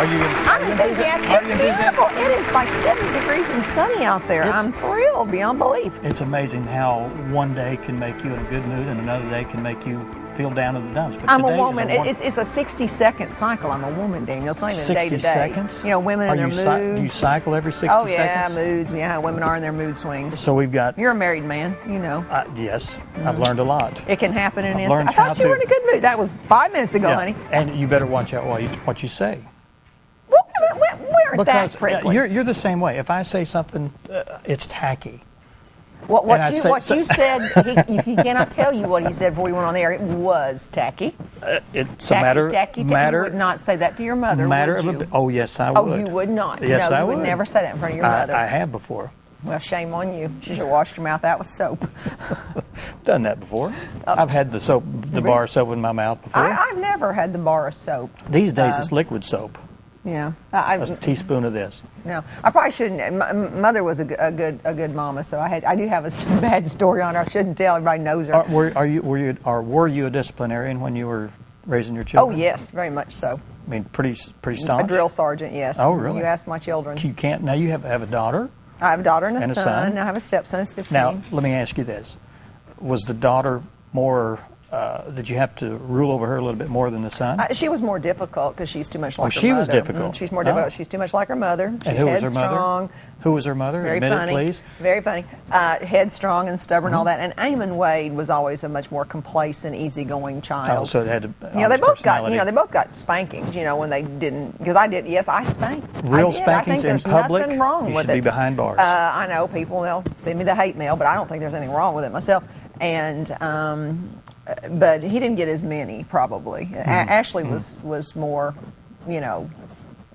Are you? I'm enthusiastic. It's beautiful. It is like 70 degrees and sunny out there. I'm thrilled beyond belief. It's amazing how one day can make you in a good mood and another day can make you feel down in the dumps. But I'm a woman. It's a 60-second cycle. I'm a woman, Daniel. It's not even day to day. 60 seconds? You know, women in their moods. Do you cycle every 60 seconds? Oh, yeah, seconds? moods. Yeah, women are in their mood swings. So we've got... You're a married man, you know. Yes, I've learned a lot. It can happen in an instant. I thought you were in a good mood. That was 5 minutes ago, honey. And you better watch out what you say. Well, we're that prickly. You're the same way. If I say something, it's tacky. What you said, he cannot tell you what he said before we went on the air. It was tacky. It's a matter. You would not say that to your mother, would you? Oh, yes, I would. Oh, you would not? Yes, no, I you would. Never say that in front of your mother. I have before. Well, shame on you. You should have washed your mouth out with soap. Done that before. I've had the bar of soap in my mouth before. I've never had the bar of soap. These days it's liquid soap. Yeah, a teaspoon of this. No, I probably shouldn't. My mother was a good mama, so I do have a bad story on her. I shouldn't tell. Everybody knows her. Were you a disciplinarian when you were raising your children? Oh yes, very much so. I mean, pretty staunch. A drill sergeant, yes. Oh really? You ask my children. You can't now. You have a daughter. I have a daughter and a son. I have a stepson who's 15. Now let me ask you this: was the daughter more? Did you have to rule over her a little bit more than the son? She was more difficult because she's too much like her mother. She was difficult. She's more difficult. She's too much like her mother. She's and who was her headstrong. mother? Who was her mother? Very Admit funny. It, please. Very funny. Headstrong and stubborn, all that. And Eamon Wade was always a much more complacent, easygoing child. Oh, so it had to. They both got spankings. You know, when they didn't, because I did. Yes, I spanked. Real spankings in public. Nothing wrong you with should it. be behind bars. I know people. They'll send me the hate mail, but I don't think there's anything wrong with it myself. And but he didn't get as many probably. Ashley was more, you know,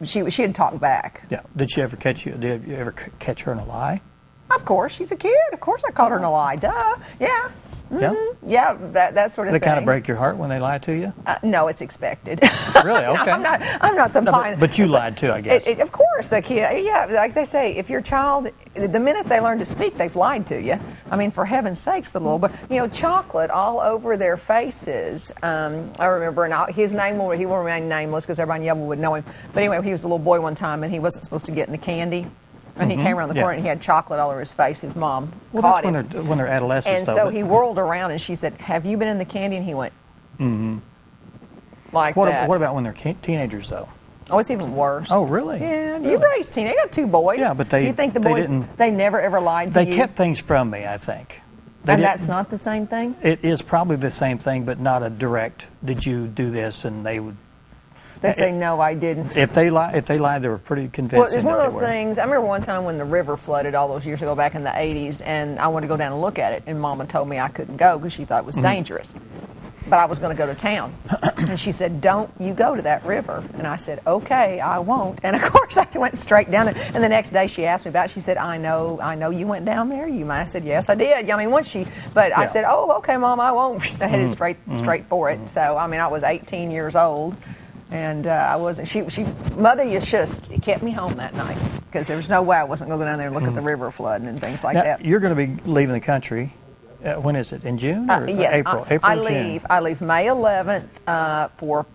she had talked back. Yeah. Did she ever catch you? Did you ever catch her in a lie? Of course, she's a kid. Of course, I caught her in a lie. Duh. Yeah. Mm-hmm. Yeah, that sort of thing. Does it kind of break your heart when they lie to you? No, it's expected. Really? Okay. I'm not some fine. But you lied too, I guess. Of course, a kid. Yeah, like they say, if your child, the minute they learn to speak, they've lied to you. I mean, for heaven's sakes, the little, but you know, chocolate all over their faces. I remember, and his name he will remain nameless because everybody in Yellow would know him. But anyway, he was a little boy one time, and he wasn't supposed to get in the candy. And he came around the corner and he had chocolate all over his face. His mom caught him. When they're adolescents. And so he whirled around and she said, "Have you been in the candy?" And he went, like that. What about when they're teenagers, though? Oh, it's even worse. Oh, really? Yeah. Really? You raised teenagers. I got 2 boys. Yeah, but you think the boys, they never ever lied to you? They kept things from me, I think. And that's not the same thing? It is probably the same thing, but not a direct, did you do this? And they would... They say, no, I didn't. If they lied, they were pretty convincing. Well, it's one of those things. I remember one time when the river flooded all those years ago back in the 80s, and I wanted to go down and look at it, and Mama told me I couldn't go because she thought it was dangerous. But I was going to go to town. And she said, "Don't you go to that river." And I said, "Okay, I won't." And of course, I went straight down there. And the next day she asked me about it. She said, I know you went down there. You might. I said, "Yes, I did." I mean, I said, "Oh, okay, Mom, I won't." I headed straight for it. So, I mean, I was 18 years old. And I wasn't. Mother, you should have kept me home that night because there was no way I wasn't going to go down there and look at the river flooding and things like that. You're going to be leaving the country. When is it? In June or yes, April? June? I leave May 11th for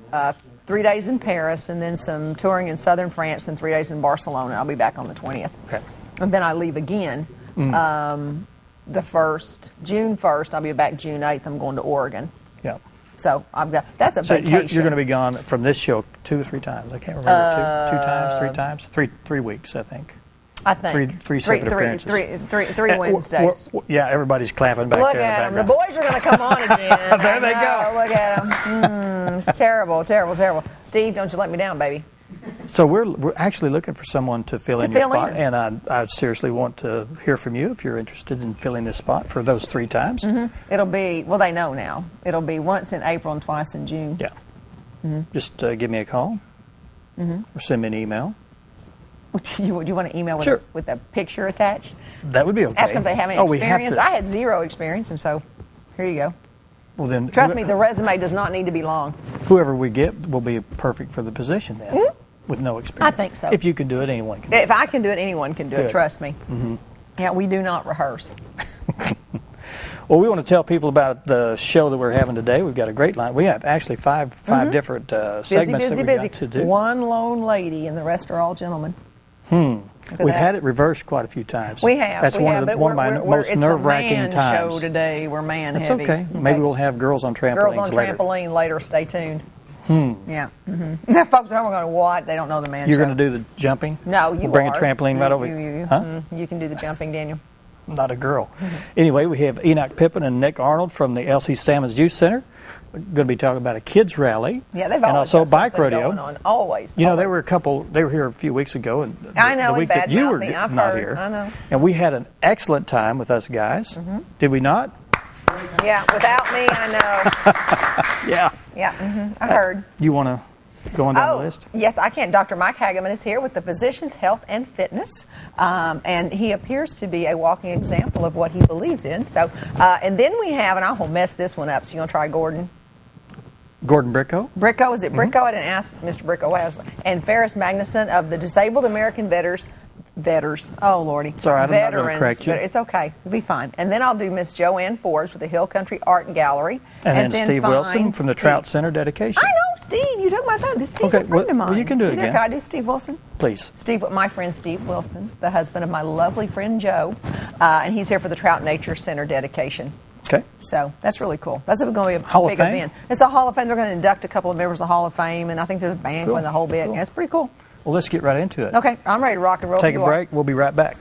3 days in Paris and then some touring in southern France and 3 days in Barcelona. I'll be back on the 20th. Okay. And then I leave again June 1st. I'll be back June 8th. I'm going to Oregon. Yeah. So that's a vacation. So you're going to be gone from this show 2 or 3 times. I can't remember. 2 times, 3 times, 3 weeks, I think. Three separate appearances. Three Wednesdays. Yeah, everybody's clapping back there. Look at them. The boys are going to come on again. There they go. Look at them. It's terrible, terrible, terrible. Steve, don't you let me down, baby. So we're actually looking for someone to fill in your spot, and I seriously want to hear from you if you're interested in filling this spot for those 3 times. It'll be, well, they know now. It'll be once in April and twice in June. Yeah. Just give me a call or send me an email. Do you want to email with a picture attached? That would be okay. Ask them if they have any experience. I had 0 experience, and so here you go. Well, then, trust me, the resume does not need to be long. Whoever we get will be perfect for the position then, with no experience. I think so. If you can do it, anyone can do it. If I can do it, anyone can do it. Trust me. Yeah, we do not rehearse. Well, we want to tell people about the show that we're having today. We've got a great line. We have actually five different segments that we've got to do. One lone lady, and the rest are all gentlemen. We've had it reversed quite a few times. We have. That's one of my most nerve-wracking times. It's the man show today. We're man That's heavy. okay. Maybe we'll have girls on trampolines later. Girls on trampoline later. Stay tuned. Yeah. Folks are going, what? They don't know the man You're show. going to do the jumping? No, you bring a trampoline right over. You can do the jumping, Daniel. Not a girl. Anyway, we have Enoch Pippin and Nick Arnold from the L.C. Salmons Youth Center. We're going to be talking about a kids rally. Yeah, they've and always also bike rodeo. Going on. Always. You know, they were here a few weeks ago, and I know, the week that you were not here. I know. And we had an excellent time with us guys. Did we not? Yeah, without me, I know. Yeah. I heard. You want to go on down the list? Yes, I can. Dr. Mike Hageman is here with the Physicians Health and Fitness, and he appears to be a walking example of what he believes in. So, and then we have, and I will mess this one up, so you're going to try Gordon? Gordon Bricko? Bricko, is it Bricko? I didn't ask Mr. Bricko. And Ferris Magnuson of the Disabled American Veterans. Oh, Lordy. Sorry, I'm not going to correct you. It's okay. It'll be fine. And then I'll do Miss Joanne Forbes with the Hill Country Art Gallery. And then Steve Wilson from the Trout Center Dedication. I know, Steve. You talking about that. Steve's a friend of mine. Well, you can do it again. Can I do Steve Wilson? Please. My friend Steve Wilson, the husband of my lovely friend Joe. And he's here for the Trout Nature Center Dedication. Okay. So that's really cool. That's going to be a Hall big of Fame? event. It's a Hall of Fame. They're going to induct a couple of members of the Hall of Fame, and I think there's a band Cool. going the whole bit. Cool. Yeah, it's pretty cool. Well, let's get right into it. Okay, I'm ready to rock and roll. Take a break. We'll be right back.